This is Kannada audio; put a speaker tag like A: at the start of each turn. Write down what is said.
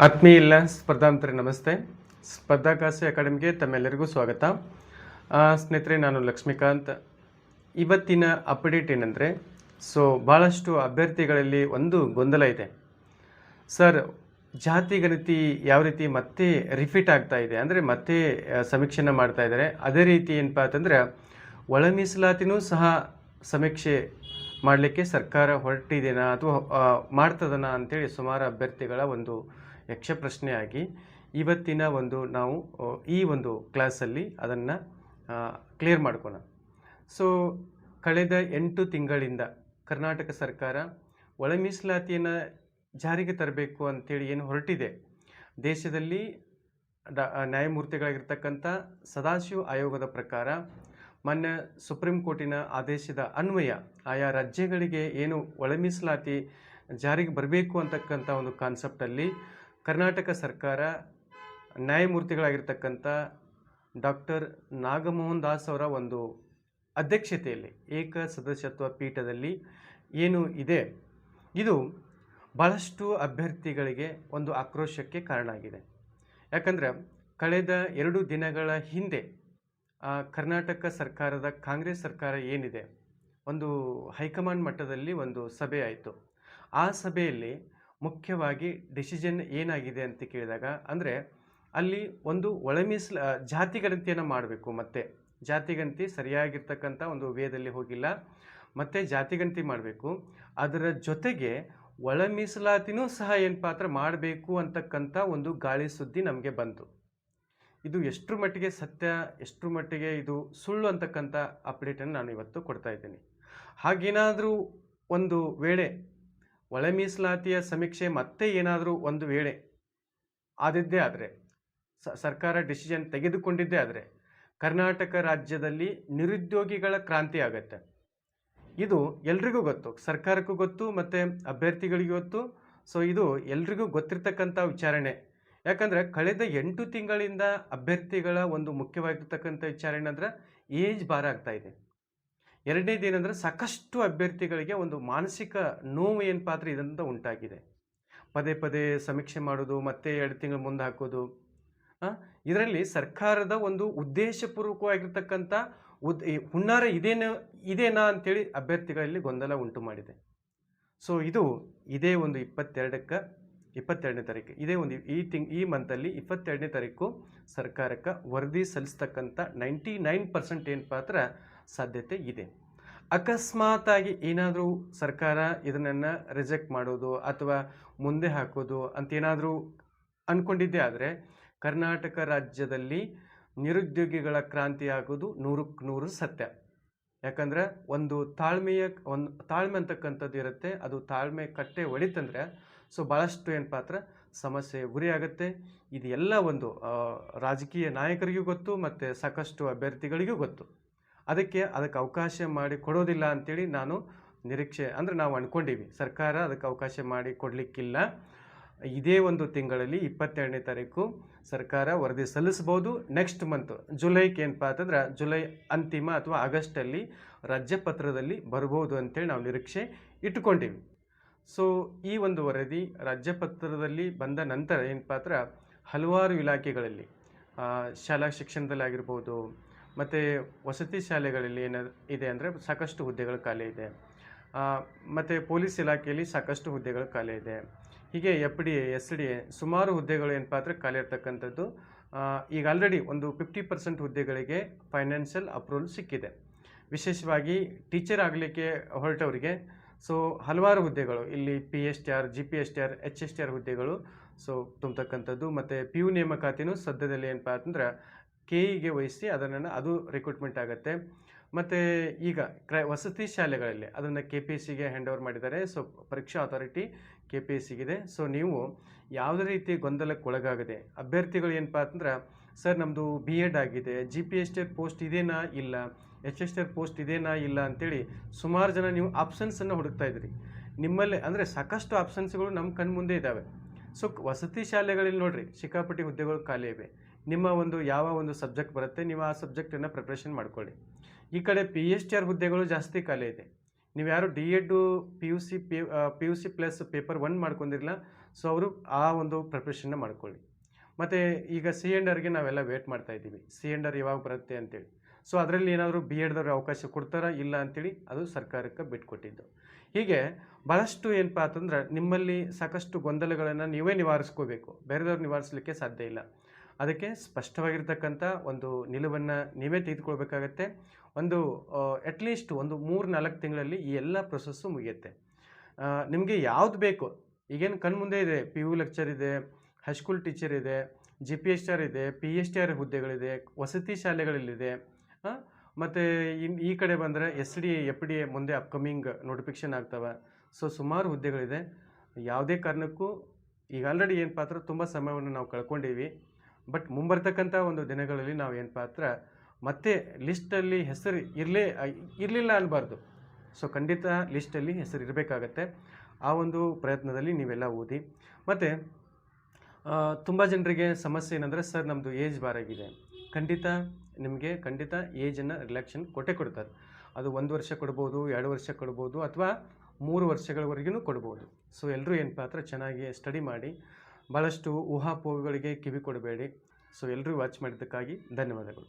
A: ಆತ್ಮೀಯ ಎಲ್ಲ ಸ್ಪರ್ಧಾಂತರೇ ನಮಸ್ತೆ. ಸ್ಪರ್ಧಾಕಾಸಿ ಅಕಾಡೆಮಿಗೆ ತಮ್ಮೆಲ್ಲರಿಗೂ ಸ್ವಾಗತ. ಸ್ನೇಹಿತರೆ, ನಾನು ಲಕ್ಷ್ಮೀಕಾಂತ್. ಇವತ್ತಿನ ಅಪ್ಡೇಟ್ ಏನಂದರೆ, ಭಾಳಷ್ಟು ಅಭ್ಯರ್ಥಿಗಳಲ್ಲಿ ಒಂದು ಗೊಂದಲ ಇದೆ. ಸರ್, ಜಾತಿ ಗಣತಿ ಯಾವ ರೀತಿ ಮತ್ತೆ ರಿಪೀಟ್ ಆಗ್ತಾ ಇದೆ, ಅಂದರೆ ಮತ್ತೆ ಸಮೀಕ್ಷೆನ ಮಾಡ್ತಾ ಇದ್ದಾರೆ. ಅದೇ ರೀತಿ ಏನಪ್ಪ ಅಂತಂದರೆ ಒಳ ಮೀಸಲಾತಿನೂ ಸಹ ಸಮೀಕ್ಷೆ ಮಾಡಲಿಕ್ಕೆ ಸರ್ಕಾರ ಹೊರಟಿದೆನಾ ಅಥವಾ ಮಾಡ್ತದನಾ ಅಂತೇಳಿ ಸುಮಾರು ಅಭ್ಯರ್ಥಿಗಳ ಒಂದು ಯಕ್ಷ ಪ್ರಶ್ನೆಯಾಗಿ ಇವತ್ತಿನ ನಾವು ಈ ಒಂದು ಕ್ಲಾಸಲ್ಲಿ ಅದನ್ನು ಕ್ಲಿಯರ್ ಮಾಡ್ಕೋಣ. ಕಳೆದ 8 ತಿಂಗಳಿಂದ ಕರ್ನಾಟಕ ಸರ್ಕಾರ ಒಳ ಮೀಸಲಾತಿಯನ್ನು ಜಾರಿಗೆ ತರಬೇಕು ಅಂತೇಳಿ ಏನು ಹೊರಟಿದೆ. ದೇಶದಲ್ಲಿ ನ್ಯಾಯಮೂರ್ತಿಗಳಾಗಿರ್ತಕ್ಕಂಥ ಸದಾಶಿವ ಆಯೋಗದ ಪ್ರಕಾರ ಮಾನ್ಯ ಸುಪ್ರೀಂ ಕೋರ್ಟಿನ ಆದೇಶದ ಅನ್ವಯ ಆಯಾ ರಾಜ್ಯಗಳಿಗೆ ಏನು ಒಳ ಮೀಸಲಾತಿ ಜಾರಿಗೆ ಬರಬೇಕು ಅಂತಕ್ಕಂಥ ಒಂದು ಕಾನ್ಸೆಪ್ಟಲ್ಲಿ ಕರ್ನಾಟಕ ಸರ್ಕಾರ ನ್ಯಾಯಮೂರ್ತಿಗಳಾಗಿರ್ತಕ್ಕಂಥ ಡಾಕ್ಟರ್ ನಾಗಮೋಹನ್ ದಾಸ್ ಅವರ ಒಂದು ಅಧ್ಯಕ್ಷತೆಯಲ್ಲಿ ಏಕ ಸದಸ್ಯತ್ವ ಪೀಠದಲ್ಲಿ ಏನು ಇದೆ, ಇದು ಭಾಳಷ್ಟು ಅಭ್ಯರ್ಥಿಗಳಿಗೆ ಒಂದು ಆಕ್ರೋಶಕ್ಕೆ ಕಾರಣ ಆಗಿದೆ. ಯಾಕಂದರೆ ಕಳೆದ 2 ದಿನಗಳ ಹಿಂದೆ ಕರ್ನಾಟಕ ಸರ್ಕಾರದ ಕಾಂಗ್ರೆಸ್ ಸರ್ಕಾರ ಏನಿದೆ, ಒಂದು ಹೈಕಮಾಂಡ್ ಮಟ್ಟದಲ್ಲಿ ಒಂದು ಸಭೆ ಆಯಿತು. ಆ ಸಭೆಯಲ್ಲಿ ಮುಖ್ಯವಾಗಿ ಡಿಸಿಷನ್ ಏನಾಗಿದೆ ಅಂತ ಕೇಳಿದಾಗ, ಅಂದರೆ ಅಲ್ಲಿ ಒಂದು ಒಳ ಜಾತಿ ಗಣತಿಯನ್ನು ಮಾಡಬೇಕು. ಮತ್ತು ಜಾತಿಗಣತಿ ಸರಿಯಾಗಿರ್ತಕ್ಕಂಥ ಒಂದು ವೇದಲ್ಲಿ ಹೋಗಿಲ್ಲ, ಮತ್ತು ಜಾತಿಗಣತಿ ಮಾಡಬೇಕು. ಅದರ ಜೊತೆಗೆ ಒಳ ಮೀಸಲಾತಿನೂ ಸಹ ಏನು ಪಾತ್ರ ಮಾಡಬೇಕು ಅಂತಕ್ಕಂಥ ಒಂದು ಗಾಳಿ ಸುದ್ದಿ ನಮಗೆ ಬಂತು. ಇದು ಎಷ್ಟರ ಮಟ್ಟಿಗೆ ಸತ್ಯ, ಎಷ್ಟರ ಮಟ್ಟಿಗೆ ಇದು ಸುಳ್ಳು ಅಂತಕ್ಕಂಥ ಅಪ್ಡೇಟನ್ನು ನಾನು ಇವತ್ತು ಕೊಡ್ತಾ ಇದ್ದೀನಿ. ಹಾಗೇನಾದರೂ ಒಂದು ವೇಳೆ ಒಳ ಮೀಸಲಾತಿಯ ಸಮೀಕ್ಷೆ ಮತ್ತೆ ಏನಾದರೂ ಒಂದು ವೇಳೆ ಆದಿದ್ದೇ ಆದರೆ, ಸರ್ಕಾರ ಡಿಸಿಷನ್ ತೆಗೆದುಕೊಂಡಿದ್ದೇ ಆದರೆ, ಕರ್ನಾಟಕ ರಾಜ್ಯದಲ್ಲಿ ನಿರುದ್ಯೋಗಿಗಳ ಕ್ರಾಂತಿ ಆಗತ್ತೆ. ಇದು ಎಲ್ರಿಗೂ ಗೊತ್ತು, ಸರ್ಕಾರಕ್ಕೂ ಗೊತ್ತು ಮತ್ತು ಅಭ್ಯರ್ಥಿಗಳಿಗೂ ಗೊತ್ತು. ಇದು ಎಲ್ರಿಗೂ ಗೊತ್ತಿರ್ತಕ್ಕಂಥ ವಿಚಾರಣೆ. ಯಾಕಂದರೆ ಕಳೆದ 8 ತಿಂಗಳಿಂದ ಅಭ್ಯರ್ಥಿಗಳ ಒಂದು ಮುಖ್ಯವಾಗಿರ್ತಕ್ಕಂಥ ವಿಚಾರಣೆ ಅಂದರೆ ಏಜ್ ಬಾರ್ ಆಗ್ತಾ ಇದೆ. ಎರಡನೇದು ಏನಂದರೆ, ಸಾಕಷ್ಟು ಅಭ್ಯರ್ಥಿಗಳಿಗೆ ಒಂದು ಮಾನಸಿಕ ನೋವು ಏನು ಪಾತ್ರ ಇದರಿಂದ ಉಂಟಾಗಿದೆ. ಪದೇ ಪದೇ ಸಮೀಕ್ಷೆ ಮಾಡೋದು, ಮತ್ತೆ 2 ತಿಂಗಳು ಮುಂದೆ ಹಾಕೋದು, ಇದರಲ್ಲಿ ಸರ್ಕಾರದ ಒಂದು ಉದ್ದೇಶಪೂರ್ವಕವಾಗಿರ್ತಕ್ಕಂಥ ಹುನ್ನಾರ ಇದೇನಾ ಅಂತೇಳಿ ಅಭ್ಯರ್ಥಿಗಳಲ್ಲಿ ಗೊಂದಲ ಉಂಟು ಮಾಡಿದೆ. ಇದು ಇದೇ ಒಂದು 22ನೇ ತಾರೀಕು, ಇದೇ ಒಂದು ಈ ಮಂತಲ್ಲಿ 22ನೇ ತಾರೀಕು ಸರ್ಕಾರಕ್ಕೆ ವರದಿ ಸಲ್ಲಿಸ್ತಕ್ಕಂಥ 99% ಏನು ಪಾತ್ರ ಸಾಧ್ಯತೆ ಇದೆ. ಅಕಸ್ಮಾತಾಗಿ ಏನಾದರೂ ಸರ್ಕಾರ ಇದನ್ನು ರಿಜೆಕ್ಟ್ ಮಾಡೋದು ಅಥವಾ ಮುಂದೆ ಹಾಕೋದು ಅಂತ ಏನಾದರೂ ಅಂದ್ಕೊಂಡಿದ್ದೇ ಆದರೆ, ಕರ್ನಾಟಕ ರಾಜ್ಯದಲ್ಲಿ ನಿರುದ್ಯೋಗಿಗಳ ಕ್ರಾಂತಿ ಆಗೋದು 100ಕ್ಕೆ 100 ಸತ್ಯ. ಯಾಕಂದರೆ ಒಂದು ತಾಳ್ಮೆ ಅಂತಕ್ಕಂಥದ್ದು ಇರುತ್ತೆ. ಅದು ತಾಳ್ಮೆ ಕಟ್ಟೆ ಹೊಡಿತಂದರೆ ಭಾಳಷ್ಟು ಏನು ಪಾತ್ರ ಸಮಸ್ಯೆ ಗುರಿಯಾಗುತ್ತೆ. ಇದು ಎಲ್ಲ ಒಂದು ರಾಜಕೀಯ ನಾಯಕರಿಗೂ ಗೊತ್ತು ಮತ್ತು ಸಾಕಷ್ಟು ಅಭ್ಯರ್ಥಿಗಳಿಗೂ ಗೊತ್ತು. ಅದಕ್ಕೆ ಅವಕಾಶ ಮಾಡಿ ಕೊಡೋದಿಲ್ಲ ಅಂಥೇಳಿ ನಾವು ಅಂದ್ಕೊಂಡಿವಿ. ಸರ್ಕಾರ ಅದಕ್ಕೆ ಅವಕಾಶ ಮಾಡಿ ಕೊಡಲಿಕ್ಕಿಲ್ಲ. ಇದೇ ಒಂದು ತಿಂಗಳಲ್ಲಿ 22ನೇ ತಾರೀಕು ಸರ್ಕಾರ ವರದಿ ಸಲ್ಲಿಸ್ಬೋದು. ನೆಕ್ಸ್ಟ್ ಮಂತ್ ಜುಲೈಗೆ ಏನಪ್ಪ ಅಂತಂದ್ರೆ, ಜುಲೈ ಅಂತಿಮ ಅಥವಾ ಆಗಸ್ಟಲ್ಲಿ ರಾಜ್ಯಪತ್ರದಲ್ಲಿ ಬರ್ಬೋದು ಅಂತೇಳಿ ನಾವು ನಿರೀಕ್ಷೆ ಇಟ್ಕೊಂಡಿವಿ. ಈ ಒಂದು ವರದಿ ರಾಜ್ಯಪತ್ರದಲ್ಲಿ ಬಂದ ನಂತರ ಏನಪ್ಪ ಅಂದ್ರೆ, ಹಲವಾರು ಇಲಾಖೆಗಳಲ್ಲಿ ಶಾಲಾ ಶಿಕ್ಷಣದಲ್ಲಿ ಆಗಿರ್ಬೋದು, ಮತ್ತು ವಸತಿ ಶಾಲೆಗಳಲ್ಲಿ ಇದೆ ಅಂದರೆ ಸಾಕಷ್ಟು ಹುದ್ದೆಗಳು ಖಾಲಿ ಇದೆ. ಮತ್ತು ಪೊಲೀಸ್ ಇಲಾಖೆಯಲ್ಲಿ ಸಾಕಷ್ಟು ಹುದ್ದೆಗಳು ಖಾಲಿ ಇದೆ. ಹೀಗೆ FDA, SDA ಸುಮಾರು ಹುದ್ದೆಗಳು ಏನಪ್ಪ ಅಂದರೆ ಖಾಲಿ ಇರ್ತಕ್ಕಂಥದ್ದು. ಈಗ ಆಲ್ರೆಡಿ ಒಂದು 50% ಹುದ್ದೆಗಳಿಗೆ ಫೈನಾನ್ಷಿಯಲ್ ಅಪ್ರೂವಲ್ ಸಿಕ್ಕಿದೆ. ವಿಶೇಷವಾಗಿ ಟೀಚರ್ ಆಗಲಿಕ್ಕೆ ಹೊರಟವರಿಗೆ ಹಲವಾರು ಹುದ್ದೆಗಳು ಇಲ್ಲಿ PSTR, GPSTR, HSTR ಹುದ್ದೆಗಳು ತುಂಬತಕ್ಕಂಥದ್ದು. ಮತ್ತು PU ನೇಮಕಾತಿನೂ ಸದ್ಯದಲ್ಲಿ ಏನಪ್ಪ ಅಂತಂದ್ರೆ KEಗೆ ವಹಿಸಿ ಅದು ರಿಕ್ರೂಟ್ಮೆಂಟ್ ಆಗುತ್ತೆ. ಮತ್ತು ಈಗ ವಸತಿ ಶಾಲೆಗಳಲ್ಲಿ ಅದನ್ನು KPSCಗೆ ಹ್ಯಾಂಡ್ ಓವರ್ ಮಾಡಿದ್ದಾರೆ. ಪರೀಕ್ಷಾ ಅಥಾರಿಟಿ KPSCಗಿದೆ. ನೀವು ಯಾವುದೇ ರೀತಿ ಗೊಂದಲಕ್ಕೆ ಒಳಗಾಗದೆ, ಅಭ್ಯರ್ಥಿಗಳು ಏನಪ್ಪ ಅಂತಂದ್ರೆ, ಸರ್ ನಮ್ಮದು B.Ed ಆಗಿದೆ, GPSTR ಪೋಸ್ಟ್ ಇದೇನಾ ಇಲ್ಲ, HSTR ಪೋಸ್ಟ್ ಇದೇನಾ ಇಲ್ಲ ಅಂತೇಳಿ ಸುಮಾರು ಜನ ನೀವು ಆಪ್ಷನ್ಸನ್ನು ಹುಡುಕ್ತಾ ಇದ್ದೀರಿ. ನಿಮ್ಮಲ್ಲಿ ಅಂದರೆ ಸಾಕಷ್ಟು ಆಪ್ಷನ್ಸ್ಗಳು ನಮ್ಮ ಕಣ್ಣು ಮುಂದೆ ಇದ್ದಾವೆ. ವಸತಿ ಶಾಲೆಗಳಲ್ಲಿ ನೋಡಿರಿ, ಸಿಕ್ಕಾಪಟ್ಟಿ ಹುದ್ದೆಗಳು ಖಾಲಿ ಇವೆ. ನಿಮ್ಮ ಯಾವ ಒಂದು ಸಬ್ಜೆಕ್ಟ್ ಬರುತ್ತೆ, ನೀವು ಆ ಸಬ್ಜೆಕ್ಟನ್ನು ಪ್ರಿಪ್ರೇಷನ್ ಮಾಡ್ಕೊಳ್ಳಿ. ಈ ಕಡೆ PSTR ಹುದ್ದೆಗಳು ಜಾಸ್ತಿ ಖಾಲಿ ಇದೆ. ನೀವು ಯಾರು D Ed P U C plus paper 1 ಮಾಡ್ಕೊಂಡಿರಲ್ಲ, ಸೊ ಅವರು ಆ ಒಂದು ಪ್ರಿಪ್ರೇಷನ್ನ ಮಾಡ್ಕೊಳ್ಳಿ. ಮತ್ತು ಈಗ ಸಿ ಎಂಡ್ ಆರ್ಗೆ ನಾವೆಲ್ಲ ವೇಟ್ ಮಾಡ್ತಾ ಇದ್ದೀವಿ, ಸಿ ಎಂಡ್ ಆರ್ ಯಾವಾಗ ಬರುತ್ತೆ ಅಂತೇಳಿ. ಸೊ ಅದರಲ್ಲಿ ಏನಾದರೂ ಬಿ ಎಡ್ದವ್ರಿಗೆ ಅವಕಾಶ ಕೊಡ್ತಾರಾ ಇಲ್ಲ ಅಂತೇಳಿ ಅದು ಸರ್ಕಾರಕ್ಕೆ ಬಿಟ್ಕೊಟ್ಟಿದ್ದು. ಹೀಗೆ ಭಾಳಷ್ಟು ಏನಪ್ಪ ಅಂತಂದ್ರೆ ನಿಮ್ಮಲ್ಲಿ ಸಾಕಷ್ಟು ಗೊಂದಲಗಳನ್ನು ನೀವೇ ನಿವಾರಿಸ್ಕೋಬೇಕು, ಬೇರೆದವ್ರು ನಿವಾರಿಸಲಿಕ್ಕೆ ಸಾಧ್ಯ ಇಲ್ಲ. ಅದಕ್ಕೆ ಸ್ಪಷ್ಟವಾಗಿರ್ತಕ್ಕಂಥ ಒಂದು ನಿಲುವನ್ನು ನೀವೇ ತೆಗೆದುಕೊಳ್ಬೇಕಾಗತ್ತೆ. ಒಂದು ಅಟ್ಲೀಸ್ಟ್ ಒಂದು 3-4 ತಿಂಗಳಲ್ಲಿ ಈ ಎಲ್ಲ ಪ್ರೊಸೆಸ್ಸು ಮುಗಿಯುತ್ತೆ. ನಿಮಗೆ ಯಾವ್ದು ಬೇಕು, ಈಗೇನು ಕಣ್ಮುಂದೆ ಇದೆ, ಪಿ ಯು ಲೆಕ್ಚರ್ ಇದೆ, ಹೈಸ್ಕೂಲ್ ಟೀಚರ್ ಇದೆ, ಜಿ ಪಿ ಎಸ್ ಆರ್ ಇದೆ, ಪಿ ಎಸ್ ಟಿ ಆರ್ ಹುದ್ದೆಗಳಿದೆ, ವಸತಿ ಶಾಲೆಗಳಲ್ಲಿದೆ. ಮತ್ತು ಈ ಕಡೆ ಬಂದರೆ S D F D A ಮುಂದೆ ಅಪ್ಕಮಿಂಗ್ ನೋಟಿಫಿಕೇಷನ್ ಆಗ್ತವೆ. ಸೊ ಸುಮಾರು ಹುದ್ದೆಗಳಿದೆ. ಯಾವುದೇ ಕಾರಣಕ್ಕೂ ಈಗ ಆಲ್ರೆಡಿ ಏನಪ್ಪ ಅಂದ್ರೆ ತುಂಬ ಸಮಯವನ್ನು ನಾವು ಕಳ್ಕೊಂಡೀವಿ. ಬಟ್ ಮುಂಬರ್ತಕ್ಕಂಥ ಒಂದು ದಿನಗಳಲ್ಲಿ ನಾವು ಏನಪ್ಪ ಅಂದ್ರೆ ಮತ್ತೆ ಲಿಸ್ಟಲ್ಲಿ ಹೆಸರು ಇರಲಿಲ್ಲ ಅನ್ನಬಾರ್ದು. ಸೊ ಖಂಡಿತ ಲಿಸ್ಟಲ್ಲಿ ಹೆಸರು ಇರಬೇಕಾಗತ್ತೆ. ಆ ಒಂದು ಪ್ರಯತ್ನದಲ್ಲಿ ನೀವೆಲ್ಲ ಓದಿ. ಮತ್ತು ತುಂಬ ಜನರಿಗೆ ಸಮಸ್ಯೆ ಏನಂದರೆ, ಸರ್ ನಮ್ಮದು ಏಜ್ ಬಾರಾಗಿದೆ. ಖಂಡಿತ ಖಂಡಿತ ಏಜನ್ನು ರಿಲ್ಯಾಕ್ಷನ್ ಕೊಡ್ತಾರೆ. ಅದು 1 ವರ್ಷ ಕೊಡ್ಬೋದು, 2 ವರ್ಷ ಕೊಡ್ಬೋದು, ಅಥವಾ 3 ವರ್ಷಗಳವರೆಗೂ ಕೊಡ್ಬೋದು. ಸೊ ಎಲ್ಲರೂ ಏನಪ್ಪ ಅಂದ್ರೆ ಚೆನ್ನಾಗಿ ಸ್ಟಡಿ ಮಾಡಿ, ಭಾಳಷ್ಟು ಊಹಾಪೋಹಗಳಿಗೆ ಕಿವಿ ಕೊಡಬೇಡಿ. ಸೊ ಎಲ್ಲರೂ ವಾಚ್ ಮಾಡಿದ್ದಕ್ಕಾಗಿ ಧನ್ಯವಾದಗಳು.